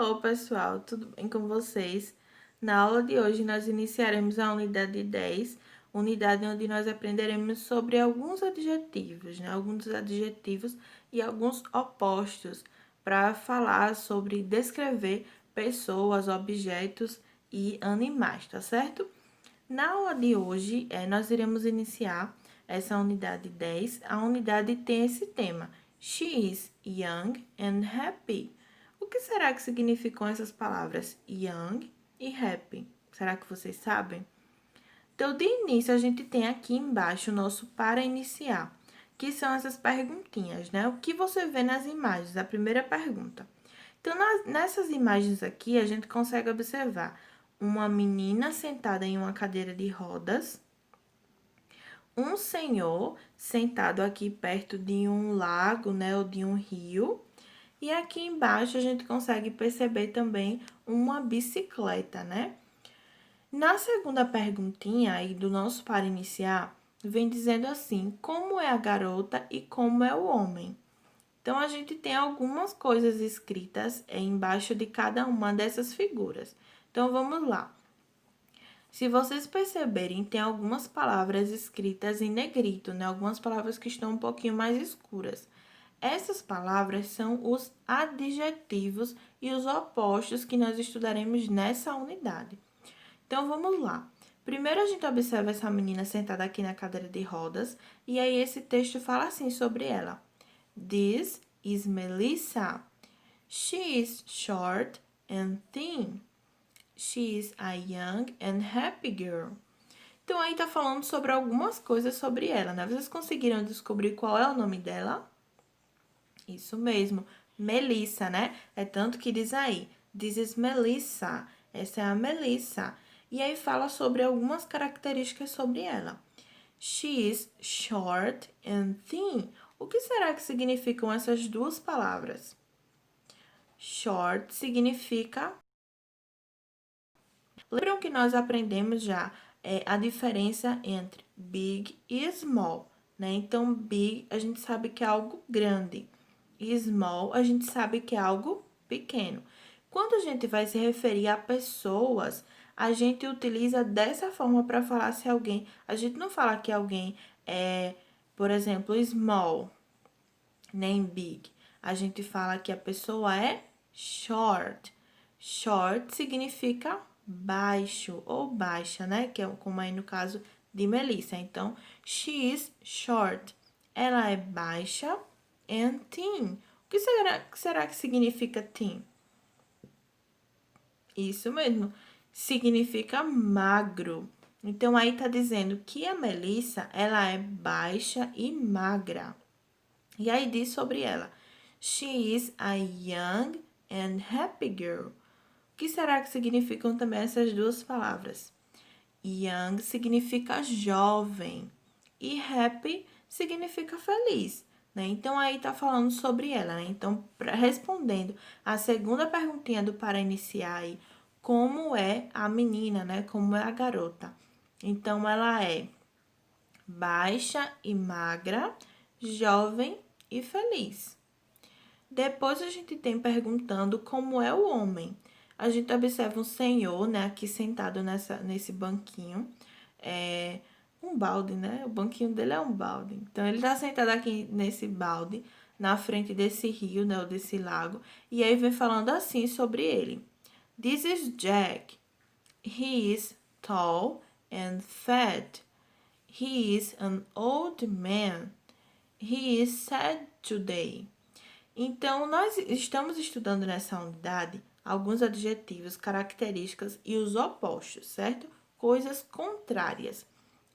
Olá, pessoal, tudo bem com vocês? Na aula de hoje, nós iniciaremos a unidade 10, unidade onde nós aprenderemos sobre alguns adjetivos, né? Alguns adjetivos e alguns opostos, para falar sobre descrever pessoas, objetos e animais, tá certo? Na aula de hoje, nós iremos iniciar essa unidade 10. A unidade tem esse tema: She is young and happy. O que será que significam essas palavras young e happy? Será que vocês sabem? Então, de início, a gente tem aqui embaixo o nosso para iniciar, que são essas perguntinhas, né? O que você vê nas imagens? A primeira pergunta. Então, nessas imagens aqui, a gente consegue observar uma menina sentada em uma cadeira de rodas, um senhor sentado aqui perto de um lago, né, ou de um rio, e aqui embaixo a gente consegue perceber também uma bicicleta, né? Na segunda perguntinha aí do nosso para iniciar, vem dizendo assim: como é a garota e como é o homem? Então, a gente tem algumas coisas escritas embaixo de cada uma dessas figuras. Então, vamos lá. Se vocês perceberem, tem algumas palavras escritas em negrito, né? Algumas palavras que estão um pouquinho mais escuras. Essas palavras são os adjetivos e os opostos que nós estudaremos nessa unidade. Então, vamos lá. Primeiro, a gente observa essa menina sentada aqui na cadeira de rodas, e aí esse texto fala assim sobre ela. This is Melissa. She is short and thin. She is a young and happy girl. Então, aí tá falando sobre algumas coisas sobre ela, né? Vocês conseguiram descobrir qual é o nome dela? Isso mesmo, Melissa, né? É tanto que diz aí, this is Melissa. Essa é a Melissa. E aí fala sobre algumas características sobre ela. She is short and thin. O que será que significam essas duas palavras? Short significa. Lembram que nós aprendemos já a diferença entre big e small, né? Então, big a gente sabe que é algo grande e small a gente sabe que é algo pequeno. Quando a gente vai se referir a pessoas, a gente utiliza dessa forma para falar se alguém. A gente não fala que alguém é, por exemplo, small, nem big. A gente fala que a pessoa é short. Short significa baixo ou baixa, né? Que é como aí no caso de Melissa. Então, she is short. Ela é baixa and thin. O que será que significa thin? Isso mesmo, significa magro. Então, aí tá dizendo que a Melissa, ela é baixa e magra. E aí diz sobre ela: She is a young and happy girl. O que será que significam também essas duas palavras? Young significa jovem e happy significa feliz, né? Então aí tá falando sobre ela, né? Então, respondendo a segunda perguntinha do para iniciar aí, como é a menina, né? Como é a garota? Então ela é baixa e magra, jovem e feliz. Depois a gente tem perguntando como é o homem. A gente observa um senhor, né, aqui sentado nesse banquinho. É um balde, né? O banquinho dele é um balde. Então, ele tá sentado aqui nesse balde, na frente desse rio, né, ou desse lago. E aí vem falando assim sobre ele. This is Jack. He is tall and fat. He is an old man. He is sad today. Então, nós estamos estudando nessa unidade alguns adjetivos, características e os opostos, certo? Coisas contrárias.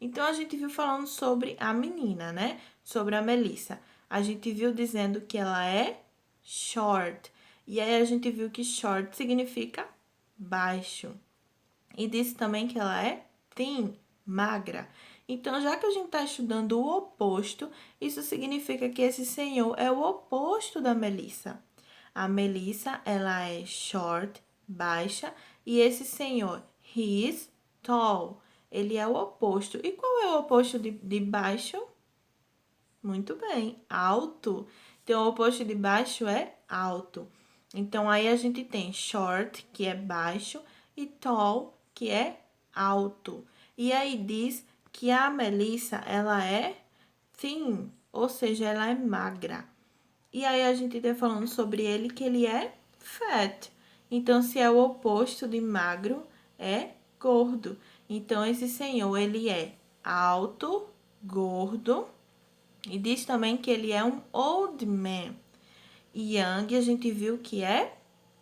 Então, a gente viu falando sobre a menina, né? Sobre a Melissa. A gente viu dizendo que ela é short. E aí, a gente viu que short significa baixo. E disse também que ela é thin, magra. Então, já que a gente está estudando o oposto, isso significa que esse senhor é o oposto da Melissa. A Melissa, ela é short, baixa, e esse senhor, he is tall, ele é o oposto. E qual é o oposto de baixo? Muito bem, alto. Então, o oposto de baixo é alto. Então, aí a gente tem short, que é baixo, e tall, que é alto. E aí diz que a Melissa, ela é thin, ou seja, ela é magra. E aí a gente tá falando sobre ele que ele é fat. Então, se é o oposto de magro, é gordo. Então, esse senhor, ele é alto, gordo, e diz também que ele é um old man. Young, a gente viu que é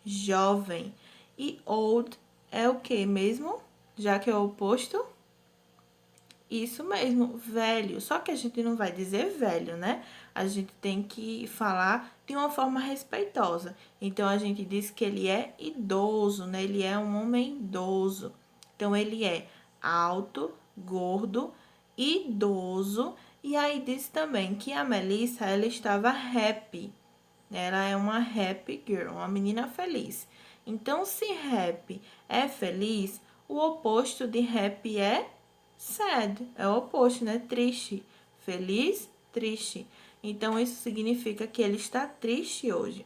jovem. E old é o que mesmo? Já que é o oposto? Isso mesmo, velho. Só que a gente não vai dizer velho, né? A gente tem que falar de uma forma respeitosa. Então, a gente diz que ele é idoso, né? Ele é um homem idoso. Então, ele é alto, gordo, idoso. E aí diz também que a Melissa, ela estava happy. Ela é uma happy girl, uma menina feliz. Então, se happy é feliz, o oposto de happy é sad. É o oposto, né? Triste. Feliz, triste. Então, isso significa que ele está triste hoje.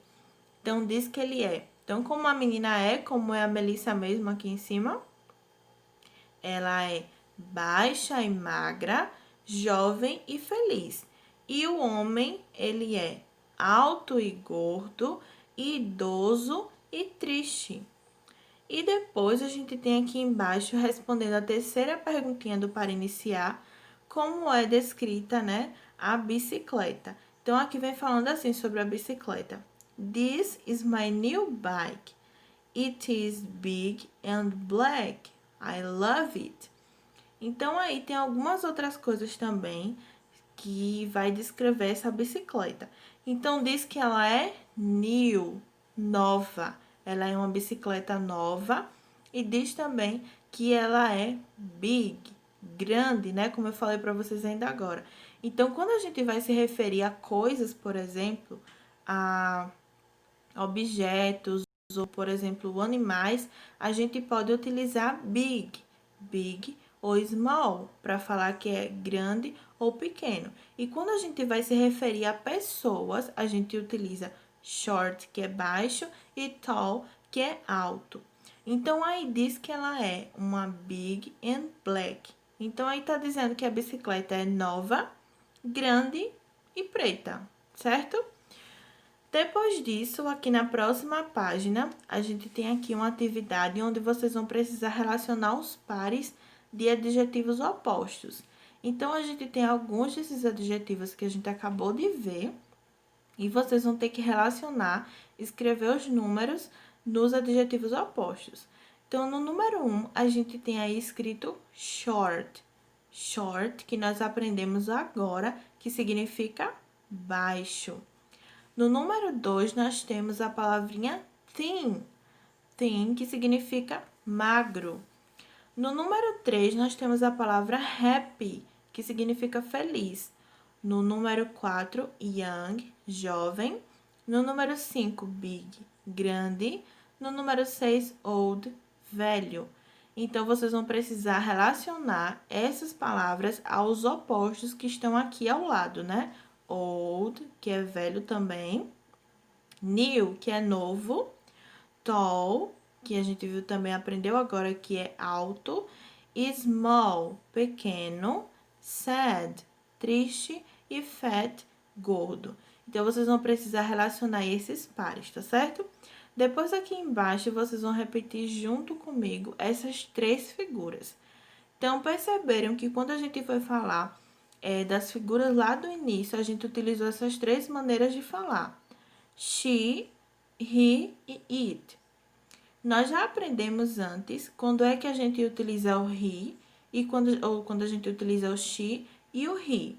Então, diz que ele é. Então, como a menina é, como é a Melissa mesmo aqui em cima, ela é baixa e magra, jovem e feliz. E o homem, ele é alto e gordo, idoso e triste. E depois a gente tem aqui embaixo, respondendo a terceira perguntinha do para iniciar, como é descrita, né, a bicicleta. Então, aqui vem falando assim sobre a bicicleta. This is my new bike. It is big and black. I love it. Então, aí tem algumas outras coisas também que vai descrever essa bicicleta. Então, diz que ela é new, nova. Ela é uma bicicleta nova. E diz também que ela é big, grande, né? Como eu falei para vocês ainda agora. Então, quando a gente vai se referir a coisas, por exemplo, a objetos ou, por exemplo, animais, a gente pode utilizar big, big ou small para falar que é grande ou pequeno. E quando a gente vai se referir a pessoas, a gente utiliza short, que é baixo, e tall, que é alto. Então aí diz que ela é uma big and black. Então aí tá dizendo que a bicicleta é nova, grande e preta, certo? Depois disso, aqui na próxima página, a gente tem aqui uma atividade onde vocês vão precisar relacionar os pares de adjetivos opostos. Então, a gente tem alguns desses adjetivos que a gente acabou de ver e vocês vão ter que relacionar, escrever os números nos adjetivos opostos. Então, no número 1, a gente tem aí escrito short. Short, que nós aprendemos agora, que significa baixo. No número 2, nós temos a palavrinha thin. Thin, que significa magro. No número 3, nós temos a palavra happy, que significa feliz. No número 4, young, jovem. No número 5, big, grande. No número 6, old, velho. Então, vocês vão precisar relacionar essas palavras aos opostos que estão aqui ao lado, né? Old, que é velho também. New, que é novo. Tall, que a gente viu também, aprendeu agora, que é alto. Small, pequeno. Sad, triste. E fat, gordo. Então, vocês vão precisar relacionar esses pares, tá certo? Depois, aqui embaixo, vocês vão repetir junto comigo essas três figuras. Então, perceberam que quando a gente foi falar das figuras lá do início, a gente utilizou essas três maneiras de falar. She, he e it. Nós já aprendemos antes quando é que a gente utiliza o he e quando a gente utiliza o she e o he,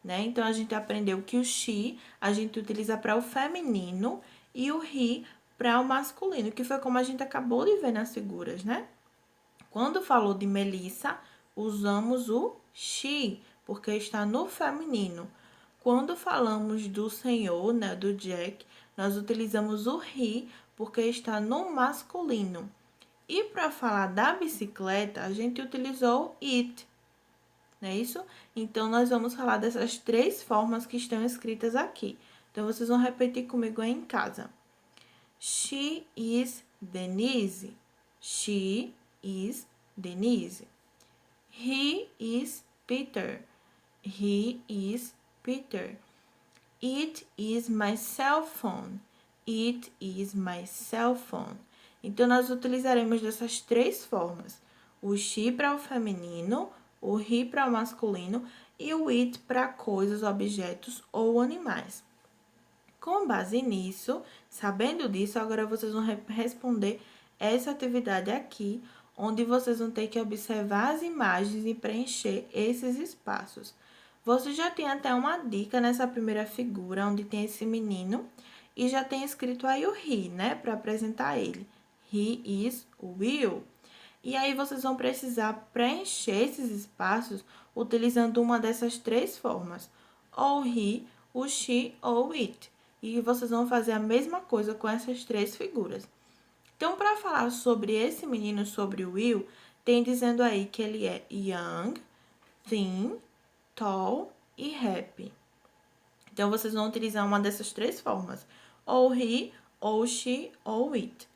né? Então, a gente aprendeu que o she a gente utiliza para o feminino e o he para o masculino, que foi como a gente acabou de ver nas figuras, né? Quando falou de Melissa, usamos o she, porque está no feminino. Quando falamos do senhor, né, do Jack, nós utilizamos o he, porque está no masculino. E para falar da bicicleta, a gente utilizou it, não é isso? Então, nós vamos falar dessas três formas que estão escritas aqui. Então, vocês vão repetir comigo aí em casa. She is Denise. She is Denise. He is Peter. He is Peter. It is my cell phone. It is my cell phone. Então, nós utilizaremos dessas três formas. O she para o feminino, o he para o masculino e o it para coisas, objetos ou animais. Com base nisso, sabendo disso, agora vocês vão responder essa atividade aqui, onde vocês vão ter que observar as imagens e preencher esses espaços. Você já tem até uma dica nessa primeira figura, onde tem esse menino, e já tem escrito aí o he, né, para apresentar ele. He is Will. E aí, vocês vão precisar preencher esses espaços utilizando uma dessas três formas, ou he, o she ou o it. E vocês vão fazer a mesma coisa com essas três figuras. Então, para falar sobre esse menino, sobre o Will, tem dizendo aí que ele é young, thin, tall e happy. Então, vocês vão utilizar uma dessas três formas, ou he, ou she, ou it.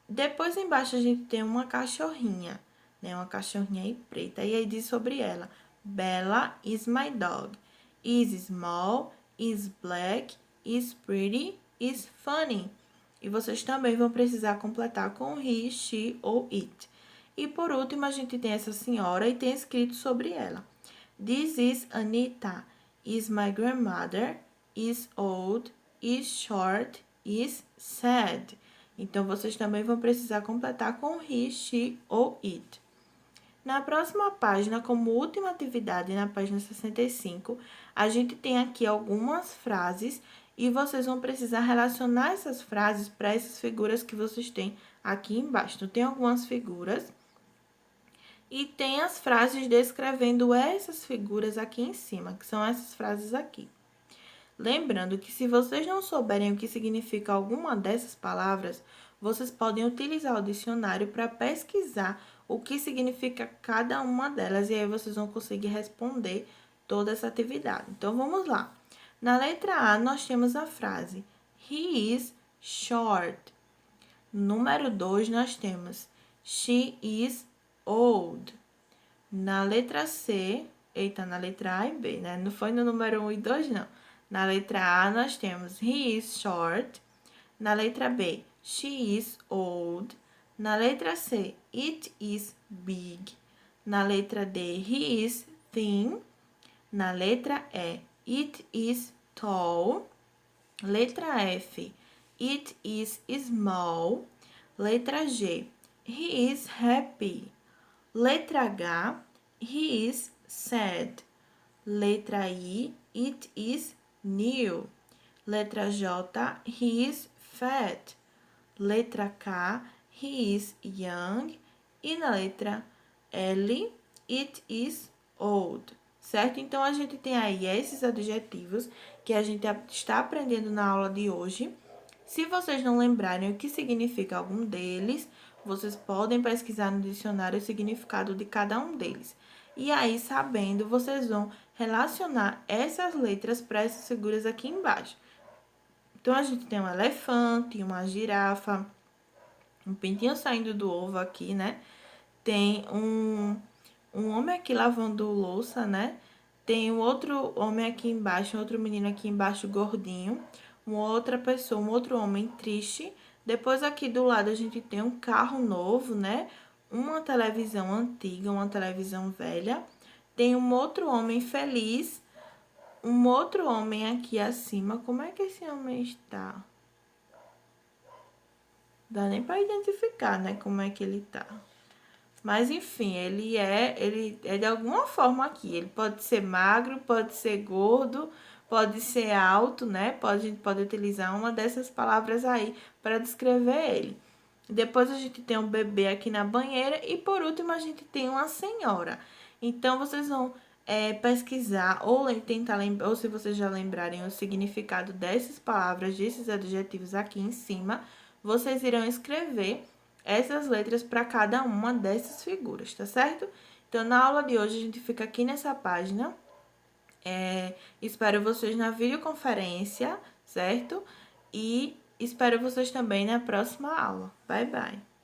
Depois, embaixo, a gente tem uma cachorrinha, né? Uma cachorrinha aí preta. E aí diz sobre ela, Bella is my dog. Is small, is black, is pretty, is funny. E vocês também vão precisar completar com he, she ou it. E por último, a gente tem essa senhora e tem escrito sobre ela. This is Anita. Is my grandmother. Is old. Is short. Is sad. Então, vocês também vão precisar completar com he, she ou it. Na próxima página, como última atividade, na página 65, a gente tem aqui algumas frases e vocês vão precisar relacionar essas frases para essas figuras que vocês têm aqui embaixo. Então, tem algumas figuras e tem as frases descrevendo essas figuras aqui em cima, que são essas frases aqui. Lembrando que se vocês não souberem o que significa alguma dessas palavras, vocês podem utilizar o dicionário para pesquisar o que significa cada uma delas e aí vocês vão conseguir responder toda essa atividade. Então, vamos lá. Na letra A, nós temos a frase He is short. Número 2, nós temos She is old. Na letra C, na letra A e B, né? Não foi no número 1 e 2, não. Na letra A, nós temos he is short. Na letra B, she is old. Na letra C, it is big. Na letra D, he is thin. Na letra E, it is tall. Letra F, it is small. Letra G, he is happy. Letra H, he is sad. Letra I, it is new. Letra J, he is fat. Letra K, he is young. E na letra L, it is old. Certo? Então, a gente tem aí esses adjetivos que a gente está aprendendo na aula de hoje. Se vocês não lembrarem o que significa algum deles, vocês podem pesquisar no dicionário o significado de cada um deles. E aí, sabendo, vocês vão relacionar essas letras para essas figuras aqui embaixo. Então, a gente tem um elefante, uma girafa, um pintinho saindo do ovo aqui, né? Tem um homem aqui lavando louça, né? Tem um outro homem aqui embaixo, outro menino aqui embaixo gordinho. Uma outra pessoa, um outro homem triste. Depois aqui do lado a gente tem um carro novo, né? Uma televisão antiga, uma televisão velha. Tem um outro homem feliz. Um outro homem aqui acima. Como é que esse homem está? Dá nem para identificar, né? Como é que ele tá. Mas, enfim, ele é de alguma forma aqui. Ele pode ser magro, pode ser gordo, pode ser alto, né? A gente pode utilizar uma dessas palavras aí para descrever ele. Depois, a gente tem um bebê aqui na banheira. E, por último, a gente tem uma senhora. Então, vocês vão pesquisar ou tentar lembrar, ou se vocês já lembrarem o significado dessas palavras, desses adjetivos aqui em cima, vocês irão escrever essas letras para cada uma dessas figuras, tá certo? Então, na aula de hoje, a gente fica aqui nessa página. Espero vocês na videoconferência, certo? E espero vocês também na próxima aula. Bye, bye!